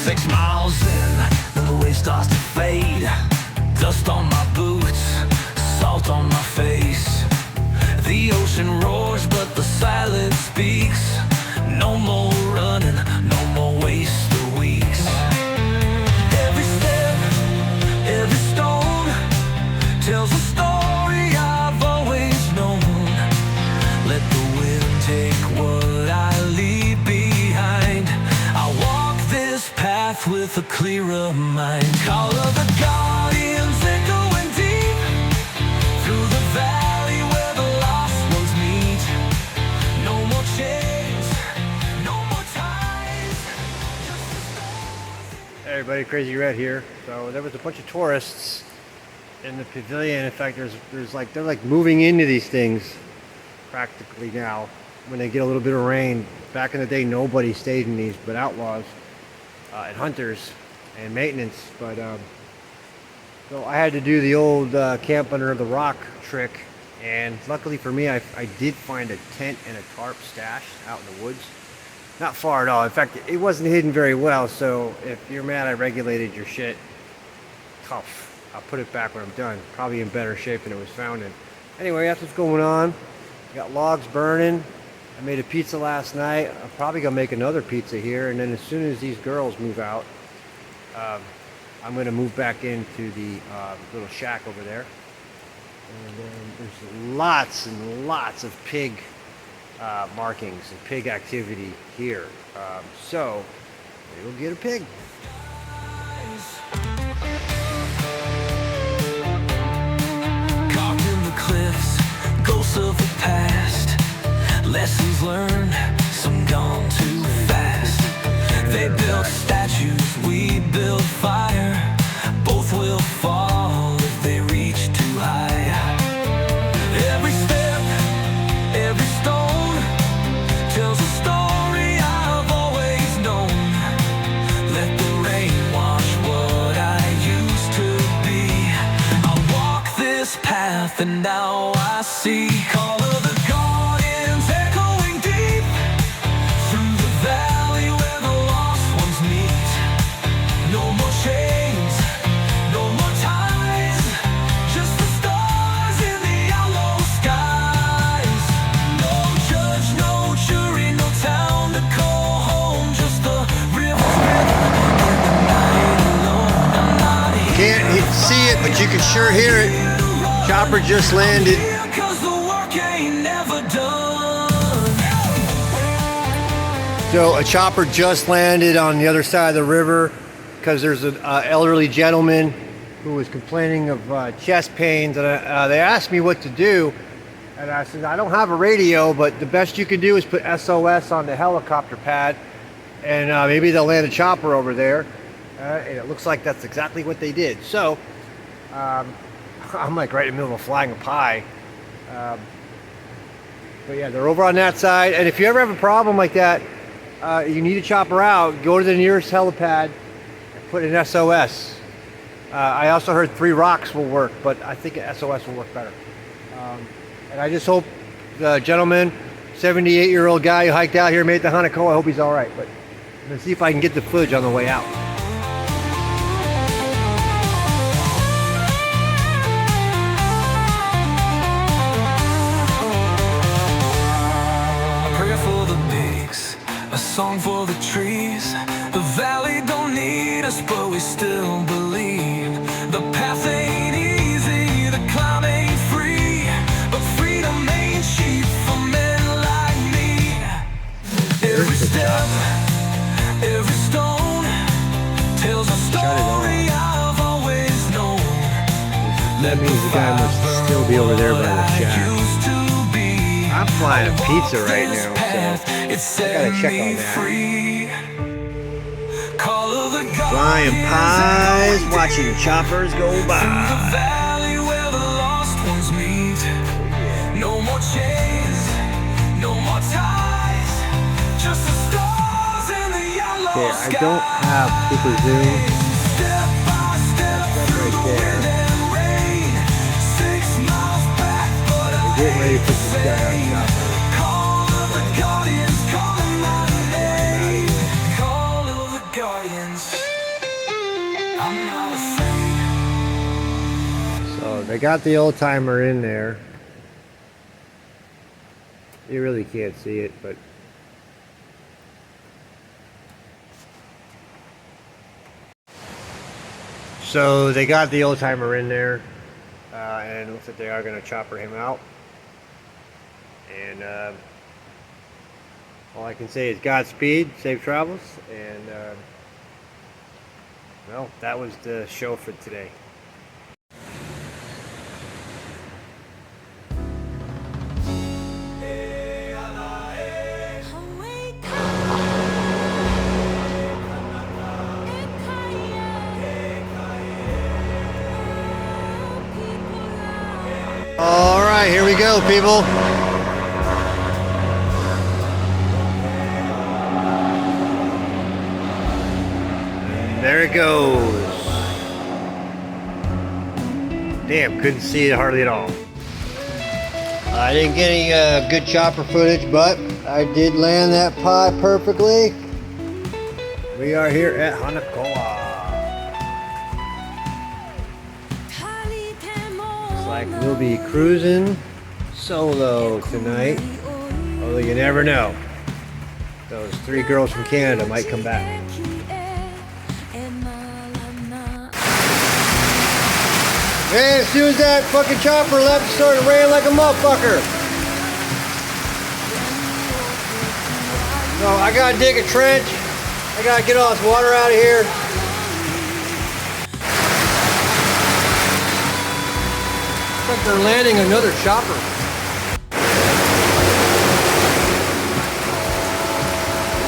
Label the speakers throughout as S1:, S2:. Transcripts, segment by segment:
S1: 6 miles in, then the wave starts to fade. Dust on my boots, salt on my face. The ocean roars, but the silence speaks. No more running, no more waste of weeks. Every step, every stone tells a story I've always known. Let the wind take what I leave behind. I walk this path with a clearer mind. Call of the Guardians echoing deep through the valley where the lost ones meet. No more chains, no more ties.
S2: Hey everybody, Crazy Red here. So there was a bunch of tourists in the pavilion. In fact, they're like moving into these things practically now when they get a little bit of rain. Back in the day, nobody stayed in these but outlaws and hunters and maintenance. But so I had to do the old camp under the rock trick, and luckily for me, I did find a tent and a tarp stashed out in the woods. Not far at all. In fact, it wasn't hidden very well, so if you're mad I regulated your shit, tough. I'll put it back when I'm done. Probably in better shape than it was found in. Anyway, that's what's going on. Got logs burning. I made a pizza last night. I'm probably gonna make another pizza here, and then as soon as these girls move out, I'm gonna move back into the little shack over there. And then there's lots and lots of pig markings and pig activity here. So we'll get a pig.
S1: Carved in the cliffs, ghosts of the past. Lessons learned, some gone too fast. They built statues, we built fire. Both will fall if they reach too high. Every step, every stone tells a story I've always known. Let the rain wash what I used to be. I walk this path and now I see. Call of the Guardians echoing deep through the valley where the lost ones meet. No more chains, no more ties, just the stars in the yellow skies. No judge, no jury, no town to call home, just the river's rhythm in the night alone. I'm not here.
S2: Can't see it, but you can sure hear it. Chopper just landed.
S1: Cause the work ain't never done.
S2: So a chopper just landed on the other side of the river because there's an elderly gentleman who was complaining of chest pains, and they asked me what to do, and I said I don't have a radio, but the best you can do is put SOS on the helicopter pad, and maybe they'll land a chopper over there. And it looks like that's exactly what they did. So I'm like right in the middle of flying a pie. But yeah, they're over on that side, and if you ever have a problem like that, you need a chopper out, go to the nearest helipad and put an SOS. I also heard 3 rocks will work, but I think an SOS will work better. And I just hope the gentleman, 78-year-old guy who hiked out here, made the Hanako, I hope he's all right. But I'm gonna see if I can get the footage on the way out.
S1: A song for the trees. The valley don't need us, but we still believe. The path ain't easy, the climb ain't free, but freedom ain't cheap for men like me. Every step, every stone tells a story I've always known.
S2: That means the guy must still be over there by the shack. I'm flying a pizza right now, so I gotta check on that. Flying pies, watching choppers go by.
S1: No more chains, no more ties, just the stars in the yellow
S2: Okay, I don't have super zoom.
S1: Step by step through the wind and rain. 6 miles back, but I
S2: Getting ready to put this guy on top.
S1: Call of the Guardians, calling my name. Call of the Guardians.
S2: they got the old timer in there. You really can't see it, but so they got the old timer in there, and it looks like they are going to chopper him out. And all I can say is Godspeed, safe travels, and well, that was the show for today. All right, here we go, people. And there it goes. Damn, couldn't see it hardly at all. I didn't get any good chopper footage, but I did land that pod perfectly. We are here at Hanakoa. Like we'll be cruising solo tonight, although you never know. Those 3 girls from Canada might come back. Man, as soon as that fucking chopper left, it started raining like a motherfucker. So I gotta dig a trench. I gotta get all this water out of here. Looks like they're landing another chopper.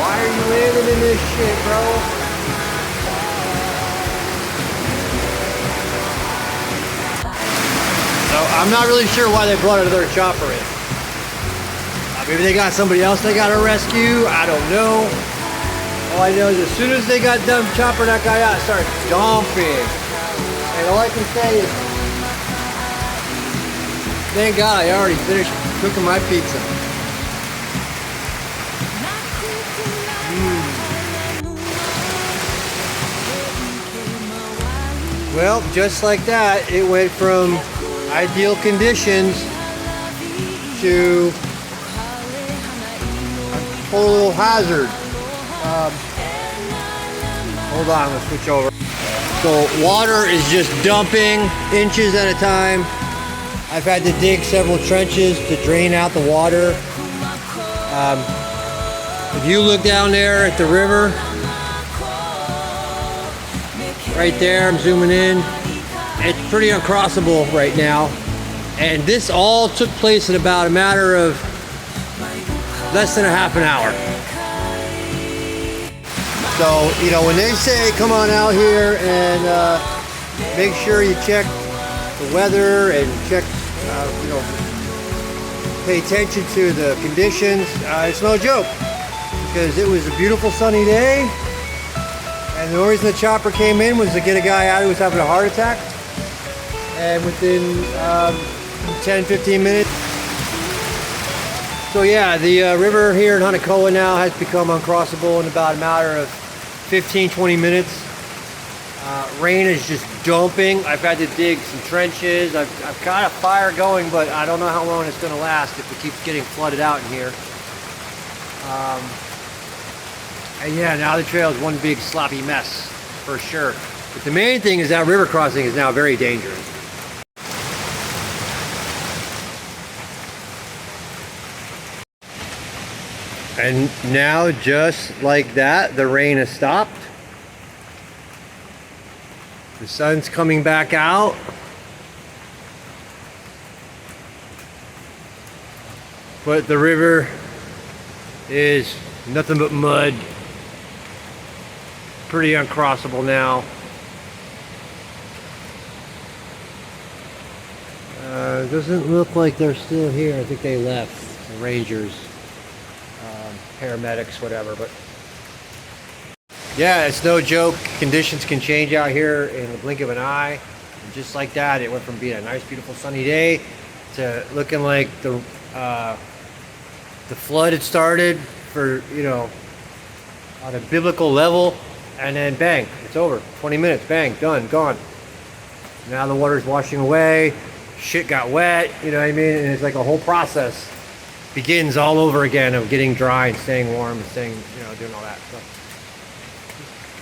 S2: Why are you landing in this shit, bro? So I'm not really sure why they brought another chopper in. Maybe they got somebody else they gotta rescue. I don't know. All I know is as soon as they got done chopping that guy out, it started dumping. And all I can say is, thank God I already finished cooking my pizza. Well, just like that, it went from ideal conditions to a total hazard. Hold on, let's switch over. So water is just dumping inches at a time. I've had to dig several trenches to drain out the water. If you look down there at the river, right there, I'm zooming in, it's pretty uncrossable right now. And this all took place in about a matter of less than a half an hour. So, you know, when they say come on out here and make sure you check the weather and check, you know, pay attention to the conditions, it's no joke, because it was a beautiful sunny day, and the only reason the chopper came in was to get a guy out who was having a heart attack, and within 10-15 minutes. So yeah, the river here in Hanakoa now has become uncrossable in about a matter of 15-20 minutes. Rain is just dumping. I've had to dig some trenches. I've got a fire going, but I don't know how long it's going to last if it keeps getting flooded out in here. And yeah, now the trail is one big sloppy mess, for sure. But the main thing is that river crossing is now very dangerous. And now, just like that, the rain has stopped. The sun's coming back out. But the river is nothing but mud. Pretty uncrossable now. Doesn't look like they're still here. I think they left, the rangers, paramedics, whatever. But yeah, it's no joke. Conditions can change out here in the blink of an eye. And just like that, it went from being a nice, beautiful, sunny day to looking like the flood had started for, you know, on a biblical level, and then bang, it's over. 20 minutes, bang, done, gone. Now the water's washing away. shit got wet, you know what I mean? And it's like a whole process begins all over again of getting dry and staying warm and staying, you know, doing all that. So,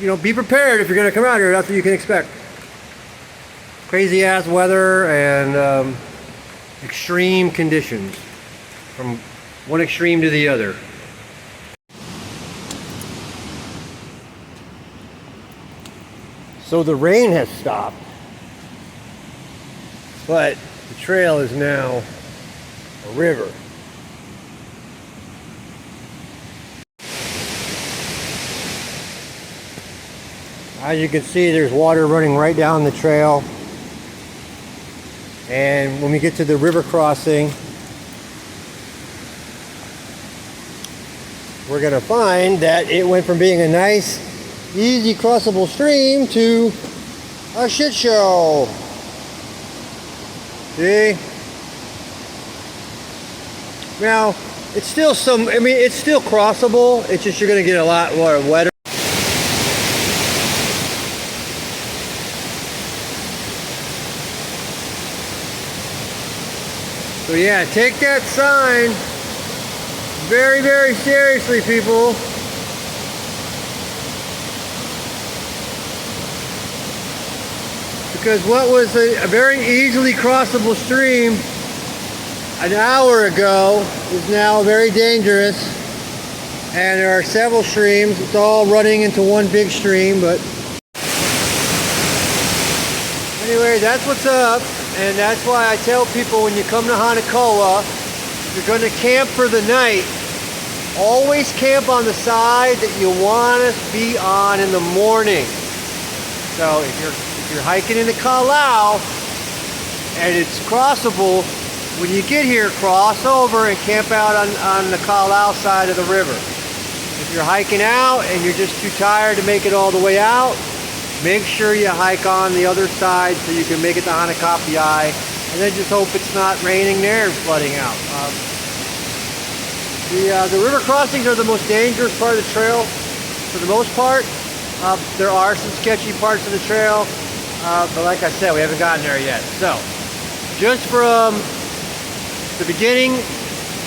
S2: you know, be prepared if you're gonna come out here. That's what you can expect. Crazy ass weather and extreme conditions from one extreme to the other. So the rain has stopped, but the trail is now a river. As you can see, there's water running right down the trail. And when we get to the river crossing, we're gonna find that it went from being a nice, easy crossable stream to a shit show. See? Now, it's still it's still crossable. It's just you're gonna get a lot more wetter. So yeah, take that sign very, very seriously, people. Because what was a very easily crossable stream an hour ago is now very dangerous. And there are several streams. It's all running into one big stream, but anyway, that's what's up. And that's why I tell people when you come to Hanakoa, if you're going to camp for the night, always camp on the side that you want to be on in the morning. So if you're hiking into Kalalau and it's crossable, when you get here, cross over and camp out on the Kalalau side of the river. If you're hiking out and you're just too tired to make it all the way out, make sure you hike on the other side so you can make it to Hanakapiai, and then just hope it's not raining there and flooding out. The river crossings are the most dangerous part of the trail for the most part. There are some sketchy parts of the trail, but like I said, we haven't gotten there yet. So, just from the beginning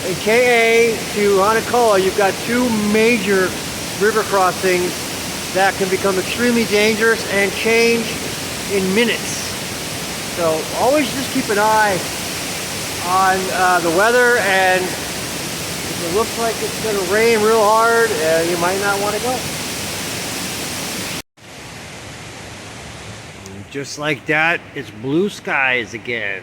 S2: in KA to Hanakoa, you've got two major river crossings that can become extremely dangerous and change in minutes. So always just keep an eye on the weather, and if it looks like it's going to rain real hard, you might not want to go. And just like that, it's blue skies again.